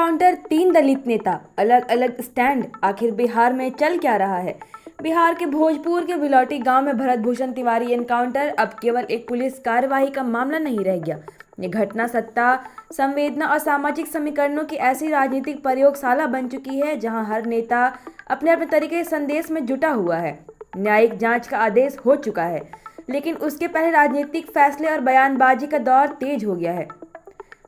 Encounter, 3 दलित नेता, अलग अलग स्टैंड। आखिर बिहार में चल क्या रहा है? बिहार के भोजपुर के बिलौटी गांव में भरत भूषण तिवारी एनकाउंटर अब केवल एक पुलिस कार्यवाही का मामला नहीं रह गया। ये घटना सत्ता, संवेदना और सामाजिक समीकरणों की ऐसी राजनीतिक प्रयोगशाला बन चुकी है जहां हर नेता अपने अपने तरीके से संदेश में जुटा हुआ है। न्यायिक जांच का आदेश हो चुका है, लेकिन उसके पहले राजनीतिक फैसले और बयानबाजी का दौर तेज हो गया है।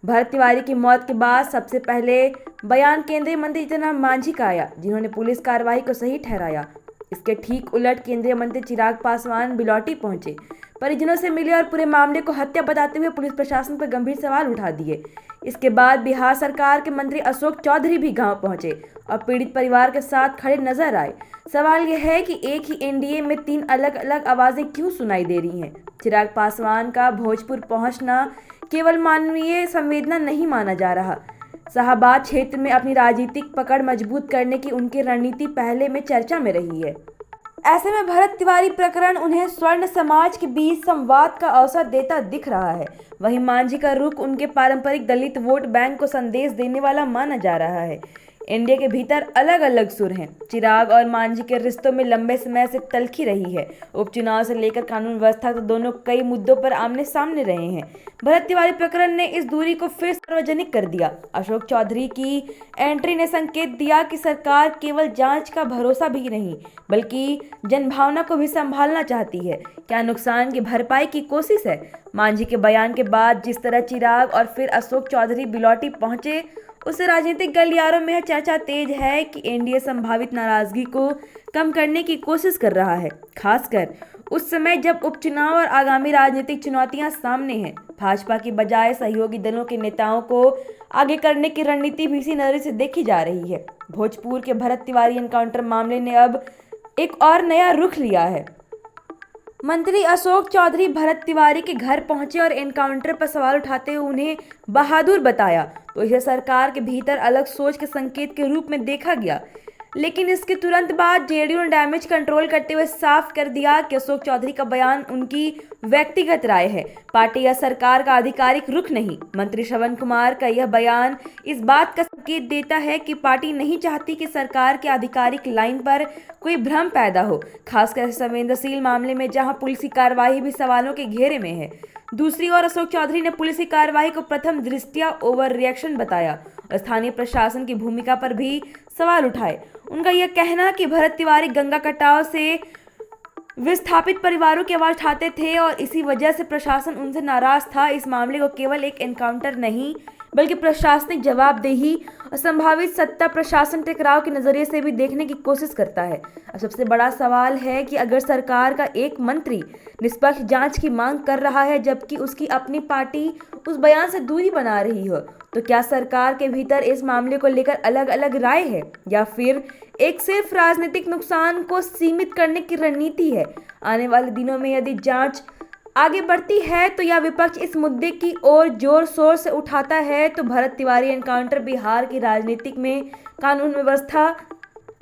भरत तिवारी की मौत के बाद सबसे पहले बयान केंद्रीय मंत्री जीतन मांझी का आया, जिन्होंने पुलिस कार्रवाई को सही ठहराया। इसके ठीक उलट केंद्रीय मंत्री चिराग पासवान बिलौटी पहुंचे, परिजनों से मिले और पूरे मामले को हत्या बताते हुए पुलिस प्रशासन पर गंभीर सवाल उठा दिए। इसके बाद बिहार सरकार के मंत्री अशोक चौधरी भी गांव पहुंचे और पीड़ित परिवार के साथ खड़े नजर आए। सवाल यह है कि एक ही एनडीए में 3 अलग अलग आवाजें क्यों सुनाई दे रही हैं? चिराग पासवान का भोजपुर पहुंचना केवल मानवीय संवेदना नहीं माना जा रहा। शाहबाद क्षेत्र में अपनी राजनीतिक पकड़ मजबूत करने की उनकी रणनीति पहले में चर्चा में रही है। ऐसे में भरत तिवारी प्रकरण उन्हें स्वर्ण समाज के बीच संवाद का अवसर देता दिख रहा है। वहीं मांझी का रुख उनके पारंपरिक दलित वोट बैंक को संदेश देने वाला माना जा रहा है। इंडिया के भीतर अलग अलग सुर हैं। चिराग और मांझी के रिश्तों में लंबे समय से तल्खी रही है। उपचुनाव से लेकर कानून व्यवस्था तो दोनों कई मुद्दों पर आमने सामने रहे हैं। भरत तिवारी प्रकरण ने इस दूरी को फिर सार्वजनिक कर दिया। अशोक चौधरी की एंट्री ने संकेत दिया कि सरकार केवल जांच का भरोसा भी नहीं, बल्कि जनभावना को भी संभालना चाहती है। क्या नुकसान की भरपाई की कोशिश है? मांझी के बयान के बाद जिस तरह चिराग और फिर अशोक चौधरी बिलौटी पहुंचे, उससे राजनीतिक गलियारों में यह चर्चा तेज है कि एनडीए संभावित नाराजगी को कम करने की कोशिश कर रहा है, खासकर उस समय जब उपचुनाव और आगामी राजनीतिक चुनौतियां सामने हैं। भाजपा की बजाय सहयोगी दलों के नेताओं को आगे करने की रणनीति भी इसी नजरिए से देखी जा रही है। भोजपुर के भरत तिवारी एनकाउंटर मामले ने अब एक और नया रुख लिया है। मंत्री अशोक चौधरी भरत तिवारी के घर पहुंचे और एनकाउंटर पर सवाल उठाते हुए उन्हें बहादुर बताया, तो इसे सरकार के भीतर अलग सोच के संकेत के रूप में देखा गया। लेकिन इसके तुरंत बाद जेडीयू ने डैमेज कंट्रोल करते हुए साफ कर दिया कि अशोक चौधरी का बयान उनकी व्यक्तिगत राय है, पार्टी या सरकार का आधिकारिक रुख नहीं। मंत्री श्रवण कुमार का यह बयान इस बात का संकेत देता है कि पार्टी नहीं चाहती कि सरकार के आधिकारिक लाइन पर कोई भ्रम पैदा हो, खासकर संवेदनशील मामले में जहां पुलिस की कार्रवाई भी सवालों के घेरे में है। दूसरी ओर अशोक चौधरी ने पुलिस की कार्रवाई को प्रथम दृष्टया ओवर रिएक्शन बताया और स्थानीय प्रशासन की भूमिका पर भी सवाल उठाए। उनका यह कहना कि भरत तिवारी गंगा कटाव से विस्थापित परिवारों की आवाज उठाते थे और इसी वजह से प्रशासन उनसे नाराज था। इस मामले को केवल एक एनकाउंटर नहीं, बल्कि प्रशासनिक जवाबदेही और संभावित सत्ता प्रशासन टकराव के नजरिए से भी देखने की कोशिश करता है। अब सबसे बड़ा सवाल है कि अगर सरकार का एक मंत्री निष्पक्ष जांच की मांग कर रहा है, जबकि उसकी अपनी पार्टी उस बयान से दूरी बना रही हो, तो क्या सरकार के भीतर इस मामले को लेकर अलग अलग राय है, या फिर एक सिर्फ राजनीतिक नुकसान को सीमित करने की रणनीति है? आने वाले दिनों में यदि जांच आगे बढ़ती है तो यह विपक्ष इस मुद्दे की ओर जोर शोर से उठाता है, तो भरत तिवारी एनकाउंटर बिहार की राजनीतिक में कानून व्यवस्था,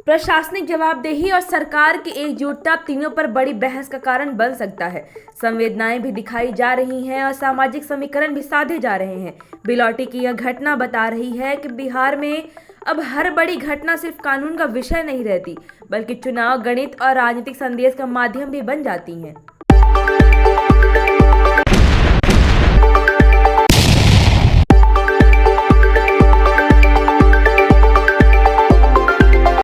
प्रशासनिक जवाबदेही और सरकार की एकजुटता तीनों पर बड़ी बहस का कारण बन सकता है। संवेदनाएं भी दिखाई जा रही हैं और सामाजिक समीकरण भी साधे जा रहे हैं। बिलौटी की यह घटना बता रही है कि बिहार में अब हर बड़ी घटना सिर्फ कानून का विषय नहीं रहती, बल्कि चुनाव, गणित और राजनीतिक संदेश का माध्यम भी बन जाती है।